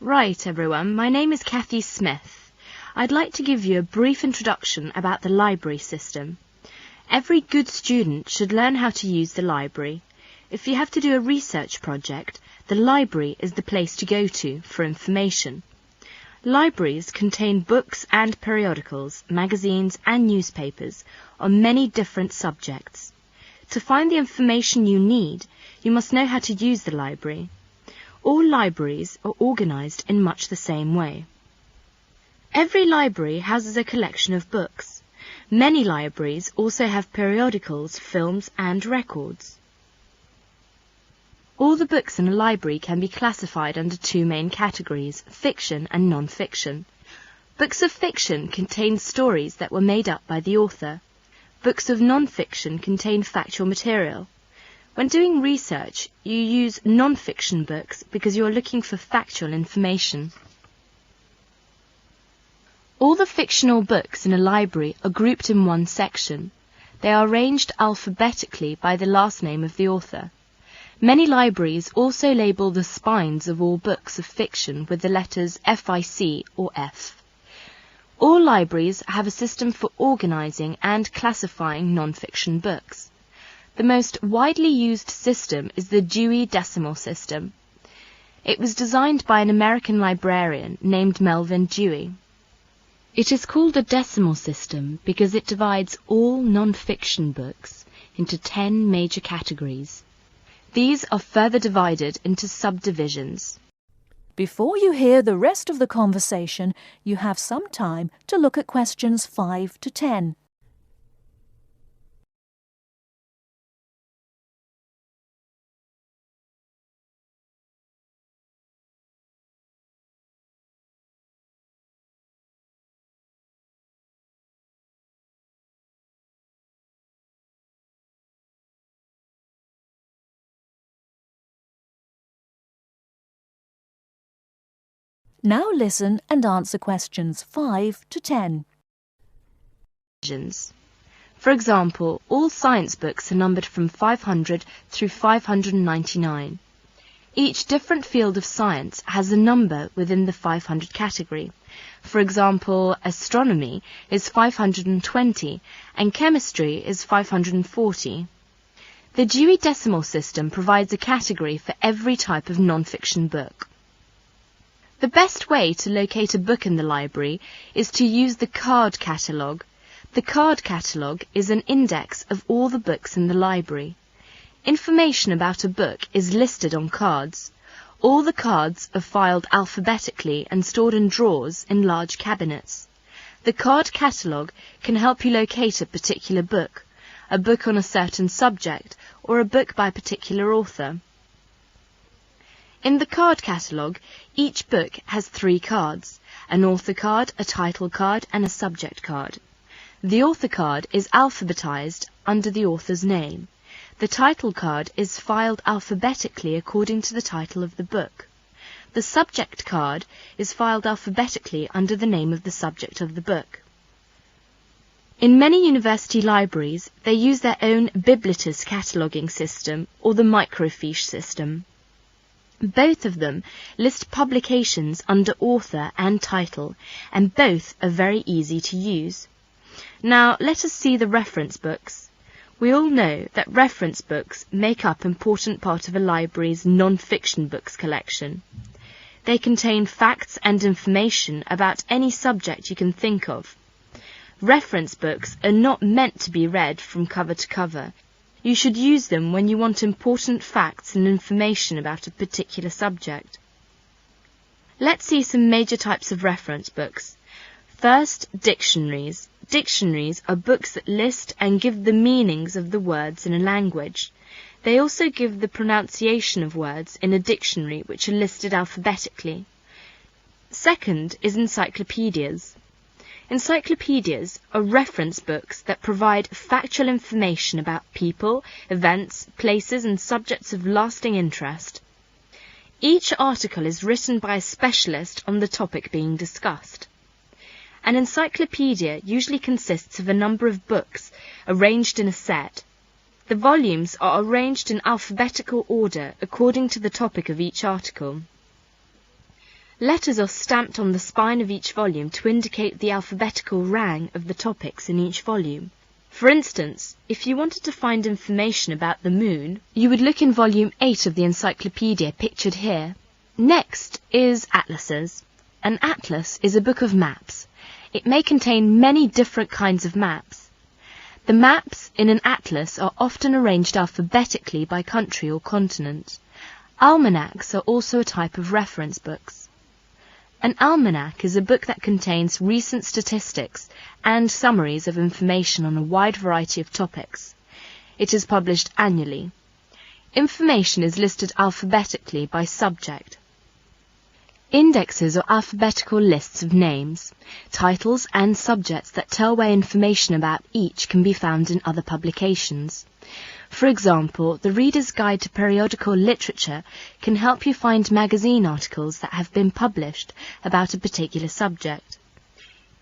Right, everyone, my name is Kathy Smith. I'd like to give you a brief introduction about the library system. Every good student should learn how to use the library. If you have to do a research project, the library is the place to go to for information. Libraries contain books and periodicals, magazines and newspapers on many different subjects. To find the information you need, you must know how to use the library. All libraries are organised in much the same way. Every library houses a collection of books. Many libraries also have periodicals, films and records. All the books in a library can be classified under two main categories, fiction and non-fiction. Books of fiction contain stories that were made up by the author. Books of non-fiction contain factual material. When doing research, you use non-fiction books because you are looking for factual information. All the fictional books in a library are grouped in one section. They are arranged alphabetically by the last name of the author. Many libraries also label the spines of all books of fiction with the letters FIC or F. All libraries have a system for organising and classifying non-fiction books. The most widely used system is the Dewey Decimal System. It was designed by an American librarian named Melvin Dewey. It is called a decimal system because it divides all non-fiction books into 10 major categories. These are further divided into subdivisions. Before you hear the rest of the conversation, you have some time to look at questions 5 to 10. Now listen and answer questions 5 to 10. For example, all science books are numbered from 500 through 599. Each different field of science has a number within the 500 category. For example, astronomy is 520 and chemistry is 540. The Dewey Decimal System provides a category for every type of non-fiction book. The best way to locate a book in the library is to use the card catalogue. The card catalogue is an index of all the books in the library. Information about a book is listed on cards. All the cards are filed alphabetically and stored in drawers in large cabinets. The card catalogue can help you locate a particular book, a book on a certain subject, or a book by a particular author. In the card catalogue, each book has 3 cards, an author card, a title card and a subject card. The author card is alphabetized under the author's name. The title card is filed alphabetically according to the title of the book. The subject card is filed alphabetically under the name of the subject of the book. In many university libraries, they use their own Biblitus cataloguing system or the microfiche system. Both of them list publications under author and title, and both are very easy to use. Now let us see the reference books. We all know that reference books make up an important part of a library's non-fiction books collection. They contain facts and information about any subject you can think of. Reference books are not meant to be read from cover to cover. You should use them when you want important facts and information about a particular subject. Let's see some major types of reference books. First, dictionaries. Dictionaries are books that list and give the meanings of the words in a language. They also give the pronunciation of words in a dictionary which are listed alphabetically. Second is encyclopedias. Encyclopedias are reference books that provide factual information about people, events, places and subjects of lasting interest. Each article is written by a specialist on the topic being discussed. An encyclopedia usually consists of a number of books arranged in a set. The volumes are arranged in alphabetical order according to the topic of each article. Letters are stamped on the spine of each volume to indicate the alphabetical rang of the topics in each volume. For instance, if you wanted to find information about the moon, you would look in volume 8 of the encyclopedia pictured here. Next is atlases. An atlas is a book of maps. It may contain many different kinds of maps. The maps in an atlas are often arranged alphabetically by country or continent. Almanacs are also a type of reference books. An almanac is a book that contains recent statistics and summaries of information on a wide variety of topics. It is published annually. Information is listed alphabetically by subject. Indexes are alphabetical lists of names, titles and subjects that tell where information about each can be found in other publications. For example, the Reader's Guide to Periodical Literature can help you find magazine articles that have been published about a particular subject.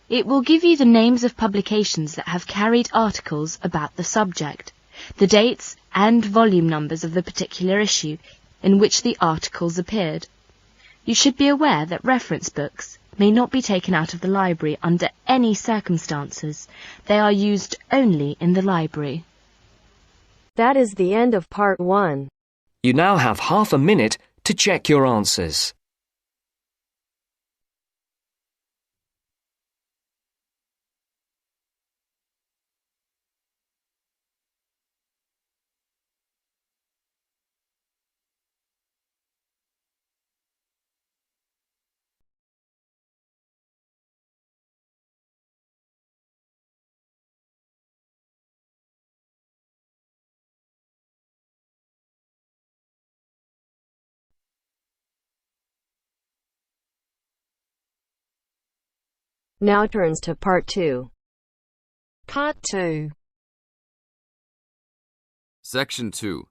It will give you the names of publications that have carried articles about the subject, the dates and volume numbers of the particular issue in which the articles appeared. You should be aware that reference books may not be taken out of the library under any circumstances. They are used only in the library. That is the end of part 1. You now have half a minute to check your answers. Now turns to part 2. Part 2. Section 2.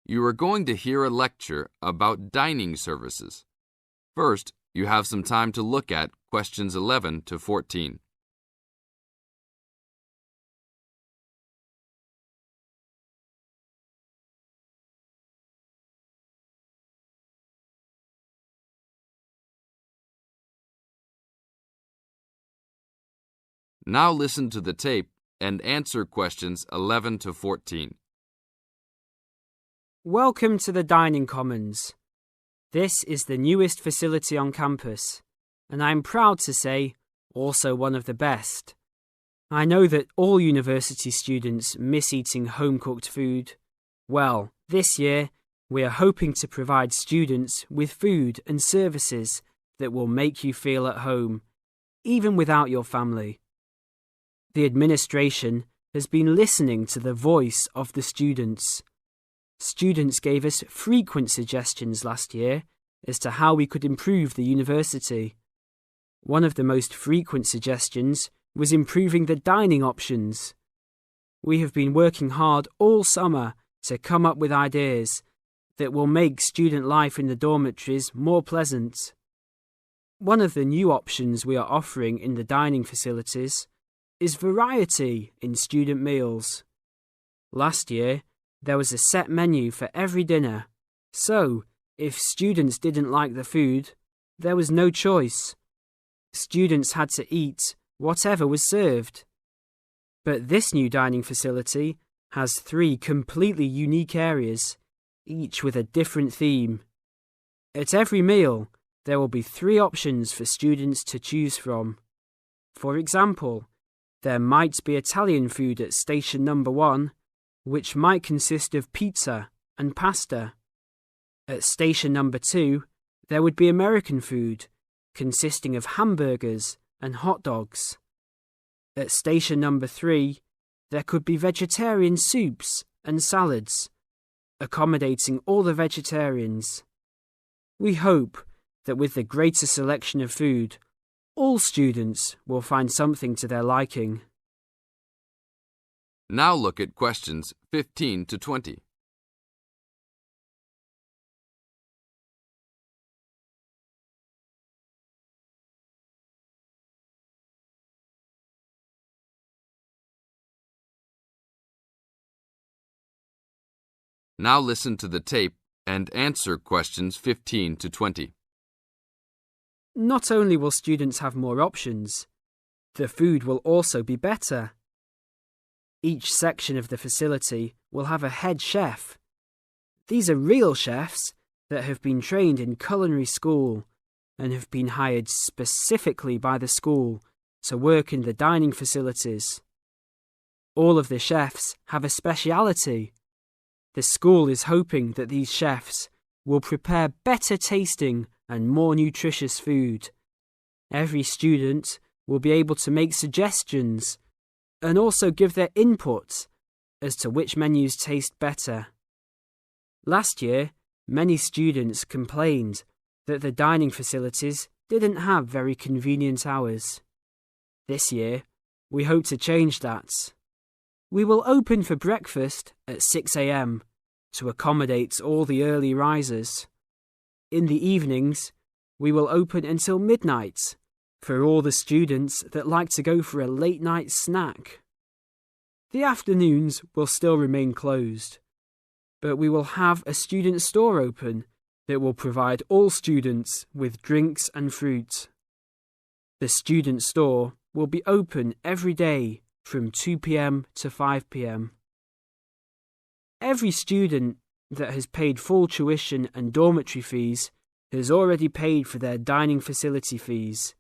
You are going to hear a lecture about dining services. First, you have some time to look at questions 11 to 14. Now listen to the tape and answer questions 11 to 14. Welcome to the Dining Commons. This is the newest facility on campus, and I'm proud to say, also one of the best. I know that all university students miss eating home-cooked food. Well, this year, we are hoping to provide students with food and services that will make you feel at home, even without your family. The administration has been listening to the voice of the students. Students gave us frequent suggestions last year as to how we could improve the university. One of the most frequent suggestions was improving the dining options. We have been working hard all summer to come up with ideas that will make student life in the dormitories more pleasant. One of the new options we are offering in the dining facilities is variety in student meals. Last year, there was a set menu for every dinner, so if students didn't like the food, there was no choice. Students had to eat whatever was served. But this new dining facility has 3 completely unique areas, each with a different theme. At every meal, there will be 3 options for students to choose from. For example, there might be Italian food at station number 1, which might consist of pizza and pasta. At station number 2, there would be American food, consisting of hamburgers and hot dogs. At station number 3, there could be vegetarian soups and salads, accommodating all the vegetarians. We hope that with the greater selection of food, all students will find something to their liking. Now look at questions 15 to 20. Now listen to the tape and answer questions 15 to 20. Not only will students have more options, the food will also be better. Each section of the facility will have a head chef. These are real chefs that have been trained in culinary school and have been hired specifically by the school to work in the dining facilities. All of the chefs have a speciality. The school is hoping that these chefs will prepare better tasting and more nutritious food. Every student will be able to make suggestions and also give their input as to which menus taste better. Last year, many students complained that the dining facilities didn't have very convenient hours. This year, we hope to change that. We will open for breakfast at 6 a.m. to accommodate all the early risers. In the evenings, we will open until midnight for all the students that like to go for a late night snack. The afternoons will still remain closed, but we will have a student store open that will provide all students with drinks and fruit. The student store will be open every day from 2 p.m. to 5 p.m. Every student that has paid full tuition and dormitory fees has already paid for their dining facility fees.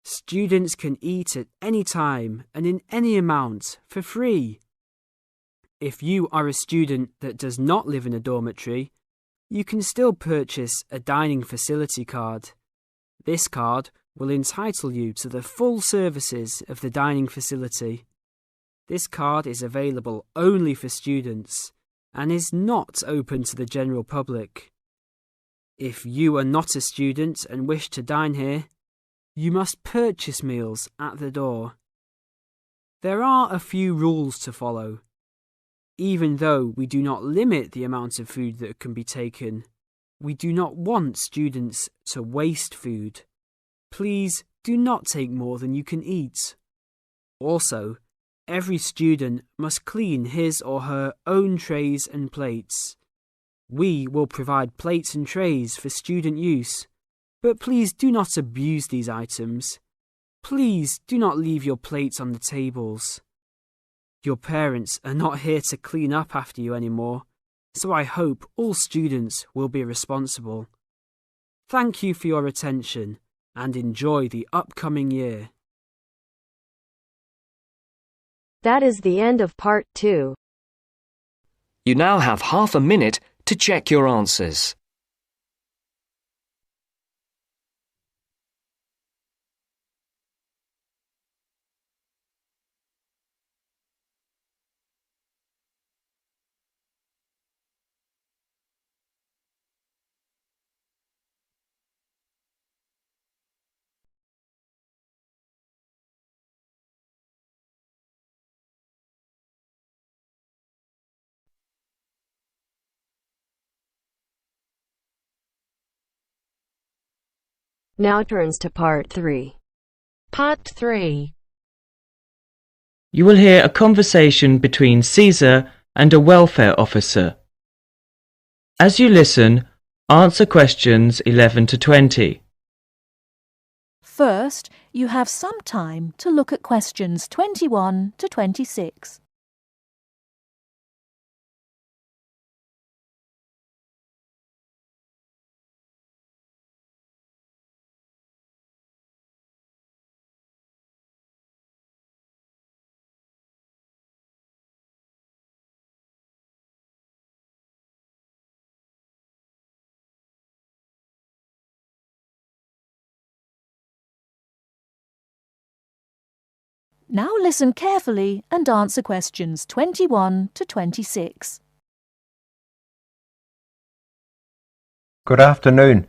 Students can eat at any time and in any amount for free. If you are a student that does not live in a dormitory, you can still purchase a dining facility card. This card will entitle you to the full services of the dining facility. This card is available only for students and is not open to the general public. If you are not a student and wish to dine here, you must purchase meals at the door. There are a few rules to follow. Even though we do not limit the amount of food that can be taken, we do not want students to waste food. Please do not take more than you can eat. Also, every student must clean his or her own trays and plates. We will provide plates and trays for student use, but please do not abuse these items. Please do not leave your plates on the tables. Your parents are not here to clean up after you anymore, so I hope all students will be responsible. Thank you for your attention and enjoy the upcoming year. That is the end of part 2. You now have half a minute to check your answers. Now turns to part 3. Part 3. You will hear a conversation between Caesar and a welfare officer. As you listen, answer questions 11 to 20. First, you have some time to look at questions 21 to 26. Now listen carefully and answer questions 21 to 26. Good afternoon.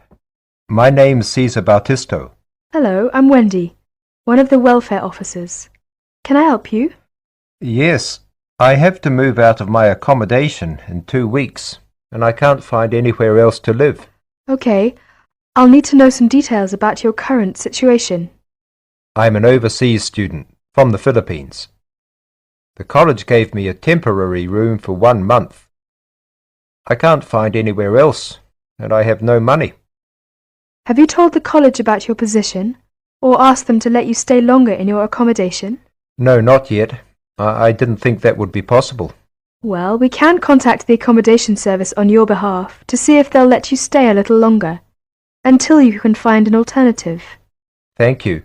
My name's Cesar Bautisto. Hello, I'm Wendy, one of the welfare officers. Can I help you? Yes, I have to move out of my accommodation in 2 weeks, and I can't find anywhere else to live. Okay, I'll need to know some details about your current situation. I'm an overseas student from the Philippines. The college gave me a temporary room for 1 month. I can't find anywhere else, and I have no money. Have you told the college about your position, or asked them to let you stay longer in your accommodation? No, not yet. I didn't think that would be possible. Well, we can contact the accommodation service on your behalf to see if they'll let you stay a little longer, until you can find an alternative. Thank you.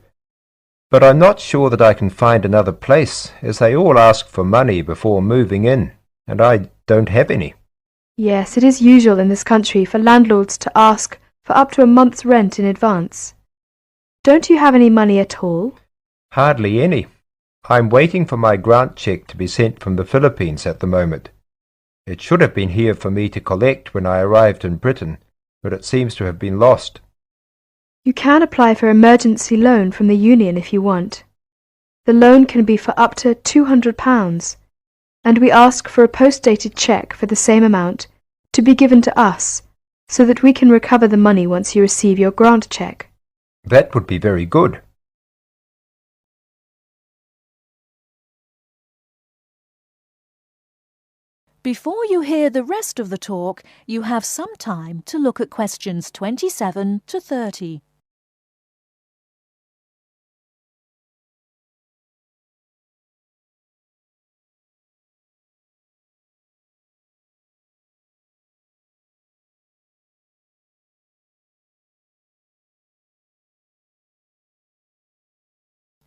But I'm not sure that I can find another place, as they all ask for money before moving in, and I don't have any. Yes, it is usual in this country for landlords to ask for up to a month's rent in advance. Don't you have any money at all? Hardly any. I'm waiting for my grant cheque to be sent from the Philippines at the moment. It should have been here for me to collect when I arrived in Britain, but it seems to have been lost. You can apply for emergency loan from the union if you want. The loan can be for up to £200, and we ask for a post-dated cheque for the same amount to be given to us, so that we can recover the money once you receive your grant cheque. That would be very good. Before you hear the rest of the talk, you have some time to look at questions 27 to 30.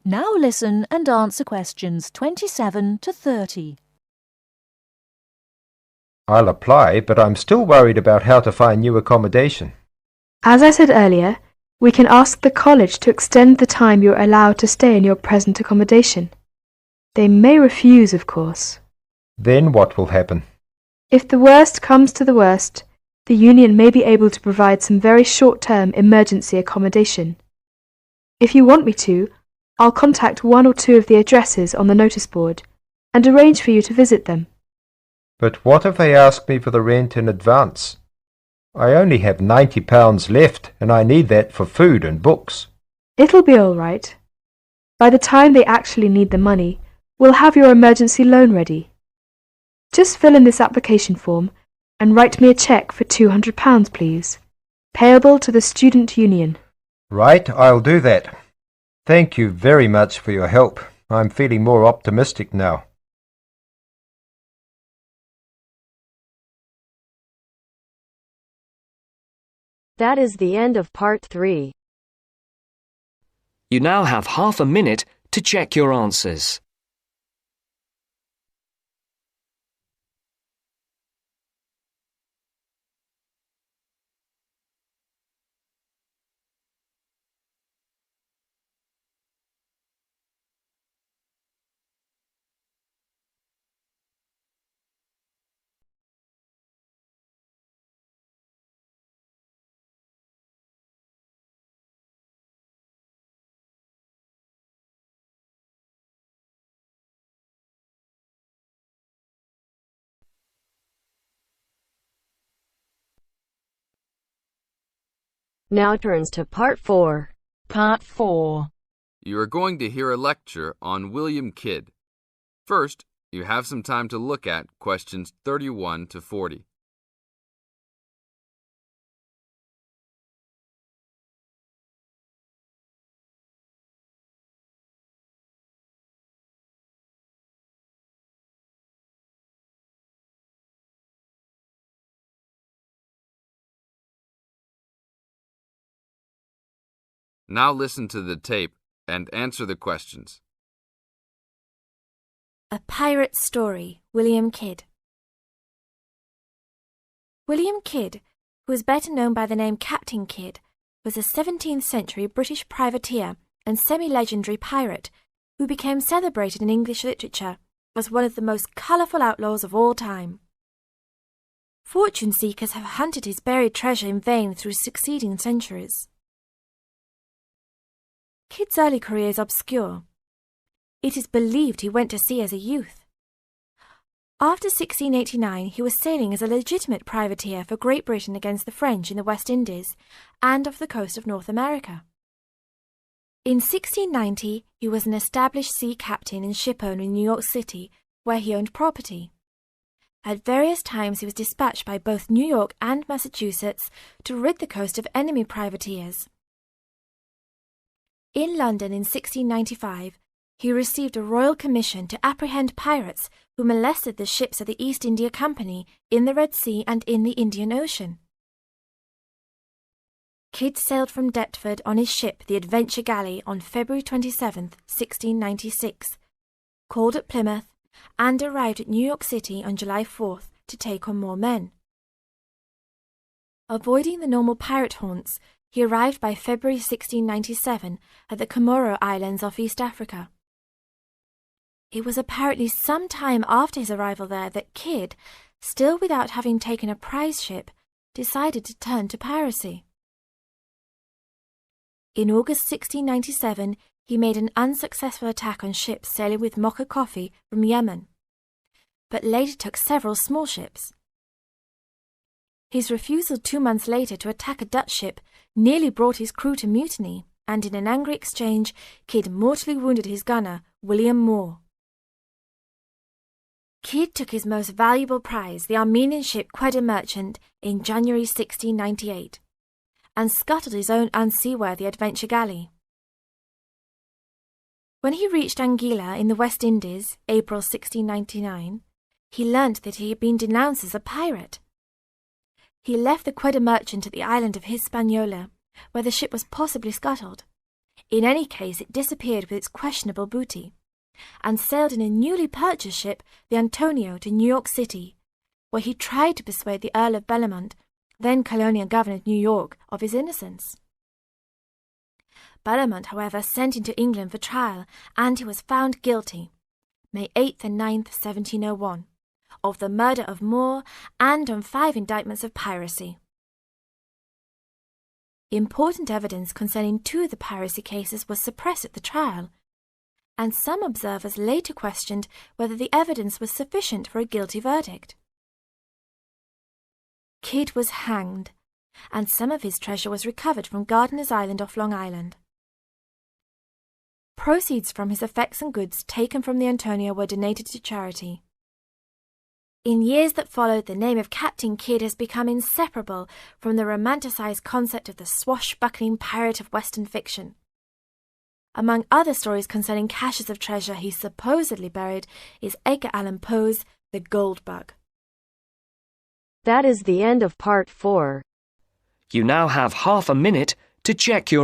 Now listen and answer questions 27 to 30. I'll apply, but I'm still worried about how to find new accommodation. As I said earlier, we can ask the college to extend the time you're allowed to stay in your present accommodation. They may refuse, of course. Then what will happen? If the worst comes to the worst, the union may be able to provide some very short-term emergency accommodation. If you want me to, I'll contact one or two of the addresses on the notice board and arrange for you to visit them. But what if they ask me for the rent in advance? I only have £90 left, and I need that for food and books. It'll be all right. By the time they actually need the money, we'll have your emergency loan ready. Just fill in this application form and write me a cheque for £200, please, payable to the student union. Right, I'll do that. Thank you very much for your help. I'm feeling more optimistic now. That is the end of part 3. You now have half a minute to check your answers. Now turns to part 4. Part 4. You are going to hear a lecture on William Kidd. First, you have some time to look at questions 31 to 40. Now listen to the tape and answer the questions. A Pirate Story, William Kidd. William Kidd, who is better known by the name Captain Kidd, was a 17th century British privateer and semi-legendary pirate who became celebrated in English literature as one of the most colourful outlaws of all time. Fortune seekers have hunted his buried treasure in vain through succeeding centuries. Kidd's early career is obscure. It is believed he went to sea as a youth. After 1689, he was sailing as a legitimate privateer for Great Britain against the French in the West Indies and off the coast of North America. In 1690, he was an established sea captain and shipowner in New York City, where he owned property. At various times he was dispatched by both New York and Massachusetts to rid the coast of enemy privateers. In London in 1695, he received a royal commission to apprehend pirates who molested the ships of the East India Company in the Red Sea and in the Indian Ocean. Kidd sailed from Deptford on his ship, the Adventure Galley, on February 27, 1696, called at Plymouth, and arrived at New York City on July 4th to take on more men. Avoiding the normal pirate haunts, he arrived by February 1697 at the Comoro Islands off East Africa. It was apparently some time after his arrival there that Kidd, still without having taken a prize ship, decided to turn to piracy. In August 1697, he made an unsuccessful attack on ships sailing with Mocha coffee from Yemen, but later took several small ships. His refusal 2 months later to attack a Dutch ship nearly brought his crew to mutiny, and in an angry exchange, Kidd mortally wounded his gunner, William Moore. Kidd took his most valuable prize, the Armenian ship Quedda Merchant, in January 1698, and scuttled his own unseaworthy Adventure Galley. When he reached Anguilla in the West Indies, April 1699, he learnt that he had been denounced as a pirate. He left the Quedda Merchant at the island of Hispaniola, where the ship was possibly scuttled. In any case, it disappeared with its questionable booty, and sailed in a newly purchased ship, the Antonio, to New York City, where he tried to persuade the Earl of Bellamont, then colonial governor of New York, of his innocence. Bellamont, however, sent him to England for trial, and he was found guilty, May 8th and 9th, 1701, of the murder of Moore and on 5 indictments of piracy. Important evidence concerning 2 of the piracy cases was suppressed at the trial, and some observers later questioned whether the evidence was sufficient for a guilty verdict. Kidd was hanged, and some of his treasure was recovered from Gardiner's Island off Long Island. Proceeds from his effects and goods taken from the Antonio were donated to charity. In years that followed, the name of Captain Kidd has become inseparable from the romanticized concept of the swashbuckling pirate of Western fiction. Among other stories concerning caches of treasure he supposedly buried is Edgar Allan Poe's The Gold Bug. That is the end of part 4. You now have half a minute to check your